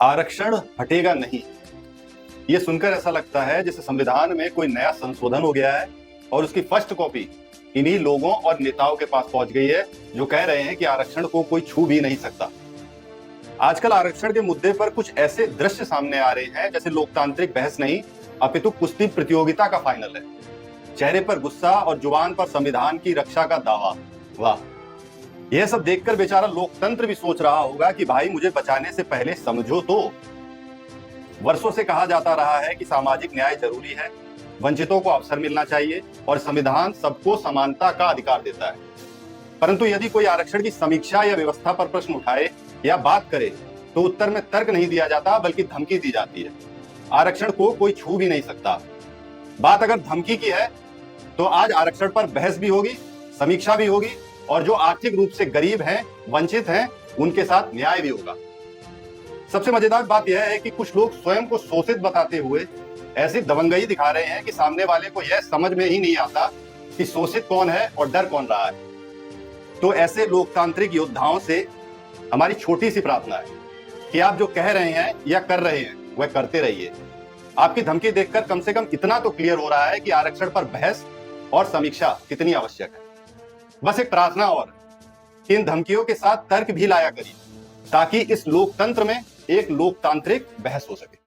आरक्षण हटेगा नहीं। ये सुनकर ऐसा लगता है जैसे संविधान में कोई नया संशोधन हो गया है और उसकी फर्स्ट कॉपी इन्हीं लोगों और नेताओं के पास पहुंच गई है जो कह रहे हैं कि आरक्षण को कोई छू भी नहीं सकता। आजकल आरक्षण के मुद्दे पर कुछ ऐसे दृश्य सामने आ रहे हैं जैसे लोकतांत्रिक बहस नहीं अपितु कुश्ती प्रतियोगिता का फाइनल है। चेहरे पर गुस्सा और जुबान पर संविधान की रक्षा का दावा। वाह, यह सब देखकर बेचारा लोकतंत्र भी सोच रहा होगा कि भाई मुझे बचाने से पहले समझो तो। वर्षों से कहा जाता रहा है कि सामाजिक न्याय जरूरी है, वंचितों को अवसर मिलना चाहिए और संविधान सबको समानता का अधिकार देता है। परंतु यदि कोई आरक्षण की समीक्षा या व्यवस्था पर प्रश्न उठाए या बात करे तो उत्तर में तर्क नहीं दिया जाता बल्कि धमकी दी जाती है। आरक्षण को कोई छू भी नहीं सकता। बात अगर धमकी की है तो आज आरक्षण पर बहस भी होगी, समीक्षा भी होगी और जो आर्थिक रूप से गरीब हैं, वंचित हैं, उनके साथ न्याय भी होगा। सबसे मजेदार बात यह है कि कुछ लोग स्वयं को शोषित बताते हुए ऐसी दबंगई दिखा रहे हैं कि सामने वाले को यह समझ में ही नहीं आता कि शोषित कौन है और डर कौन रहा है। तो ऐसे लोकतांत्रिक योद्धाओं से हमारी छोटी सी प्रार्थना है कि आप जो कह रहे हैं या कर रहे हैं वह करते रहिए। आपकी धमकी देखकर कम से कम इतना तो क्लियर हो रहा है कि आरक्षण पर बहस और समीक्षा कितनी आवश्यक है। बस एक प्रार्थना और, इन धमकियों के साथ तर्क भी लाया करिए ताकि इस लोकतंत्र में एक लोकतांत्रिक बहस हो सके।